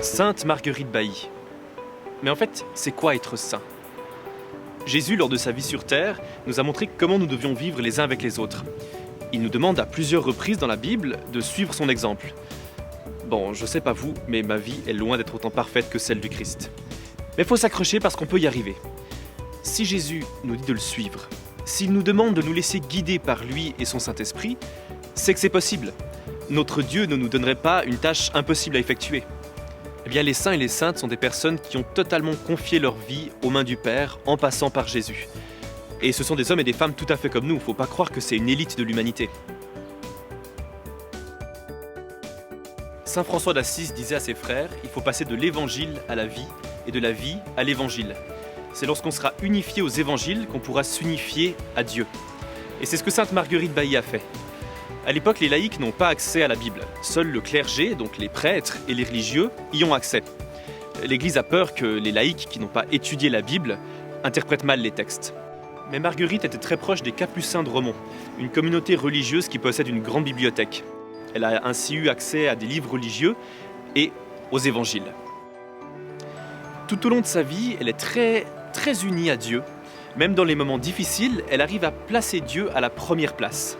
Sainte Marguerite Bailly. Mais en fait, c'est quoi être saint? Jésus, lors de sa vie sur terre, nous a montré comment nous devions vivre les uns avec les autres. Il nous demande à plusieurs reprises dans la Bible de suivre son exemple. Bon, je sais pas vous, mais ma vie est loin d'être autant parfaite que celle du Christ. Mais faut s'accrocher parce qu'on peut y arriver. Si Jésus nous dit de le suivre, s'il nous demande de nous laisser guider par lui et son Saint-Esprit, c'est que c'est possible. Notre Dieu ne nous donnerait pas une tâche impossible à effectuer. Eh bien, les saints et les saintes sont des personnes qui ont totalement confié leur vie aux mains du Père en passant par Jésus. Et ce sont des hommes et des femmes tout à fait comme nous, faut pas croire que c'est une élite de l'humanité. Saint François d'Assise disait à ses frères, il faut passer de l'évangile à la vie et de la vie à l'évangile. C'est lorsqu'on sera unifié aux évangiles qu'on pourra s'unifier à Dieu. Et c'est ce que Sainte Marguerite Bailly a fait. À l'époque, les laïcs n'ont pas accès à la Bible. Seul le clergé, donc les prêtres et les religieux, y ont accès. L'Église a peur que les laïcs qui n'ont pas étudié la Bible interprètent mal les textes. Mais Marguerite était très proche des Capucins de Romont, une communauté religieuse qui possède une grande bibliothèque. Elle a ainsi eu accès à des livres religieux et aux évangiles. Tout au long de sa vie, elle est très unie à Dieu. Même dans les moments difficiles, elle arrive à placer Dieu à la première place.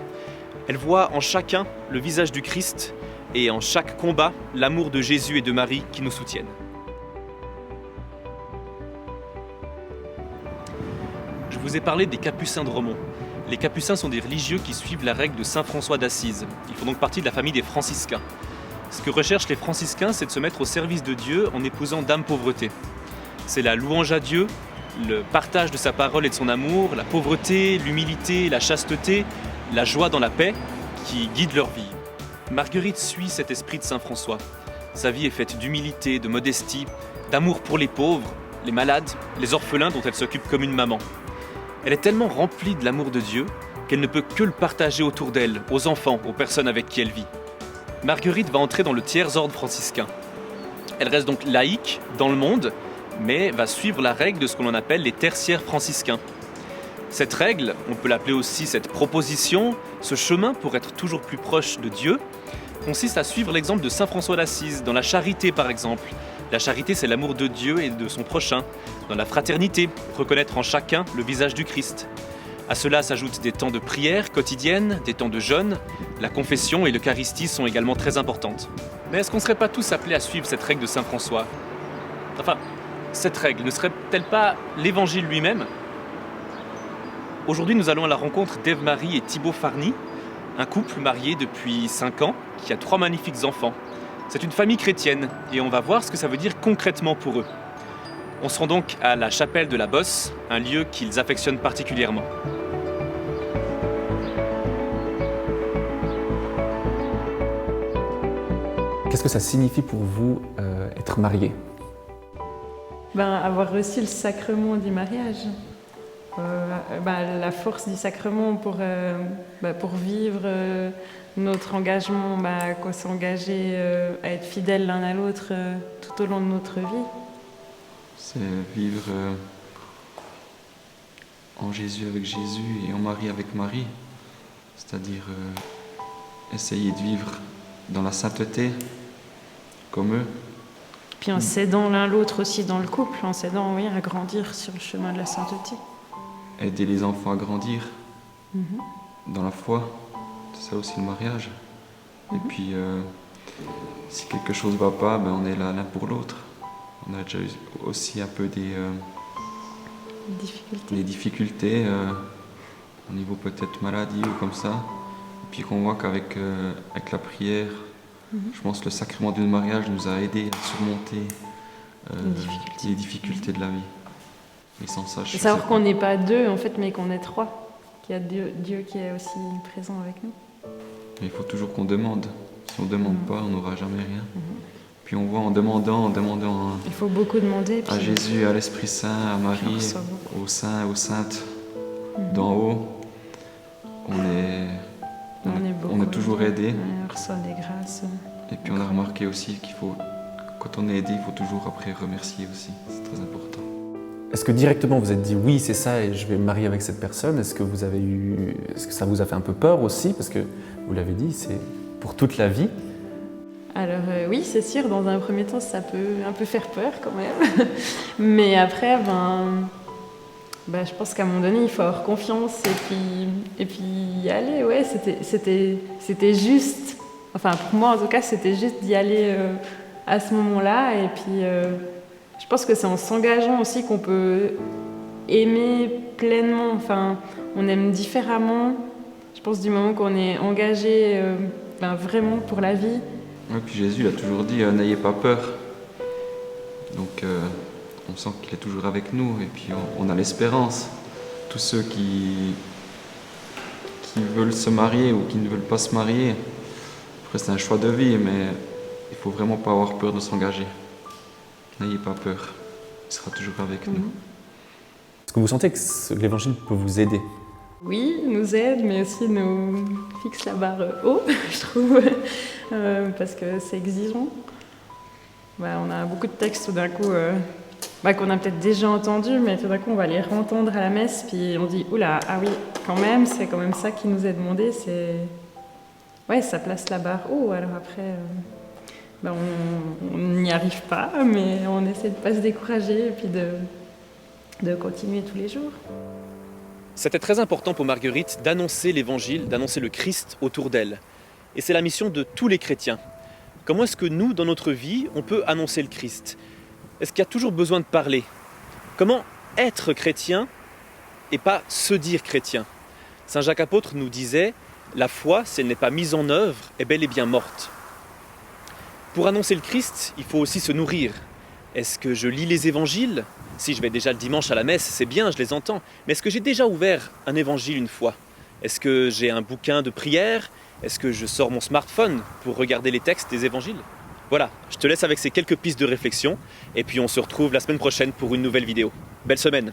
Elle voit en chacun le visage du Christ et en chaque combat l'amour de Jésus et de Marie qui nous soutiennent. Je vous ai parlé des Capucins de Romont. Les Capucins sont des religieux qui suivent la règle de Saint François d'Assise. Ils font donc partie de la famille des franciscains. Ce que recherchent les franciscains, c'est de se mettre au service de Dieu en épousant dame pauvreté. C'est la louange à Dieu, le partage de sa parole et de son amour, la pauvreté, l'humilité, la chasteté, la joie dans la paix qui guide leur vie. Marguerite suit cet esprit de Saint François. Sa vie est faite d'humilité, de modestie, d'amour pour les pauvres, les malades, les orphelins dont elle s'occupe comme une maman. Elle est tellement remplie de l'amour de Dieu qu'elle ne peut que le partager autour d'elle, aux enfants, aux personnes avec qui elle vit. Marguerite va entrer dans le tiers-ordre franciscain. Elle reste donc laïque dans le monde, mais va suivre la règle de ce qu'on appelle les tertiaires franciscains. Cette règle, on peut l'appeler aussi cette proposition, ce chemin pour être toujours plus proche de Dieu, consiste à suivre l'exemple de Saint François d'Assise, dans la charité par exemple. La charité, c'est l'amour de Dieu et de son prochain. Dans la fraternité, reconnaître en chacun le visage du Christ. À cela s'ajoutent des temps de prière quotidienne, des temps de jeûne. La confession et l'Eucharistie sont également très importantes. Mais est-ce qu'on ne serait pas tous appelés à suivre cette règle de Saint François? Enfin, cette règle ne serait-elle pas l'Évangile lui-même? Aujourd'hui, nous allons à la rencontre d'Ève-Marie et Thibaut Farny, un couple marié depuis 5 ans qui a 3 magnifiques enfants. C'est une famille chrétienne et on va voir ce que ça veut dire concrètement pour eux. On se rend donc à la chapelle de la Bosse, un lieu qu'ils affectionnent particulièrement. Qu'est-ce que ça signifie pour vous être marié? Avoir reçu le sacrement du mariage. La force du sacrement pour vivre notre engagement, s'engager à être fidèles l'un à l'autre tout au long de notre vie. C'est vivre en Jésus avec Jésus et en Marie avec Marie, c'est-à-dire essayer de vivre dans la sainteté comme eux. Puis en s'aidant l'un l'autre aussi dans le couple, en s'aidant à grandir sur le chemin de la sainteté. Aider les enfants à grandir dans la foi, c'est ça aussi le mariage. Et puis, si quelque chose ne va pas, on est là l'un pour l'autre. On a déjà eu aussi un peu des difficultés au niveau peut-être maladie ou comme ça. Et puis qu'on voit qu'avec avec la prière, je pense que le sacrement du mariage nous a aidés à surmonter les difficultés de la vie. Et sans ça, je savoir qu'on n'est pas 2 en fait, mais qu'on est 3, qu'il y a Dieu qui est aussi présent avec nous. Mais il faut toujours qu'on demande. Si on ne demande pas, on n'aura jamais rien. Puis on voit en demandant il faut beaucoup demander. À Jésus, à l'Esprit Saint, à Marie, aux saints, aux saintes d'en haut, on est toujours aidé. On reçoit des grâces. Et puis on a remarqué aussi qu'il faut, quand on est aidé, il faut toujours après remercier aussi. C'est très important. Est-ce que directement vous êtes dit oui, c'est ça et je vais me marier avec cette personne? Est-ce que ça vous a fait un peu peur aussi? Parce que vous l'avez dit, c'est pour toute la vie. Alors oui, c'est sûr, dans un premier temps, ça peut un peu faire peur quand même. Mais après, je pense qu'à un moment donné, il faut avoir confiance et puis y aller. Ouais, c'était juste, enfin pour moi en tout cas, c'était juste d'y aller à ce moment-là. Et puis je pense que c'est en s'engageant aussi qu'on peut aimer pleinement. Enfin, on aime différemment. Je pense du moment qu'on est engagé vraiment pour la vie. Et puis Jésus il a toujours dit n'ayez pas peur. Donc on sent qu'il est toujours avec nous et puis on a l'espérance. Tous ceux qui veulent se marier ou qui ne veulent pas se marier, après c'est un choix de vie, mais il faut vraiment pas avoir peur de s'engager. N'ayez pas peur, il sera toujours avec nous. Est-ce que vous sentez que l'Évangile peut vous aider? Oui, nous aide, mais aussi nous fixe la barre haut, je trouve, parce que c'est exigeant. On a beaucoup de textes tout d'un coup qu'on a peut-être déjà entendus, mais tout d'un coup on va les entendre à la messe, puis on dit oula, ah oui, quand même, c'est quand même ça qui nous est demandé, ça place la barre haut. Alors après, on n'y arrive pas, mais on essaie de ne pas se décourager et puis de continuer tous les jours. C'était très important pour Marguerite d'annoncer l'Évangile, d'annoncer le Christ autour d'elle. Et c'est la mission de tous les chrétiens. Comment est-ce que nous, dans notre vie, on peut annoncer le Christ? Est-ce qu'il y a toujours besoin de parler? Comment être chrétien et pas se dire chrétien? Saint Jacques apôtre nous disait « La foi, si elle n'est pas mise en œuvre, est bel et bien morte ». Pour annoncer le Christ, il faut aussi se nourrir. Est-ce que je lis les évangiles? Si je vais déjà le dimanche à la messe, c'est bien, je les entends. Mais est-ce que j'ai déjà ouvert un évangile une fois? Est-ce que j'ai un bouquin de prière? Est-ce que je sors mon smartphone pour regarder les textes des évangiles? Voilà, je te laisse avec ces quelques pistes de réflexion. Et puis on se retrouve la semaine prochaine pour une nouvelle vidéo. Belle semaine!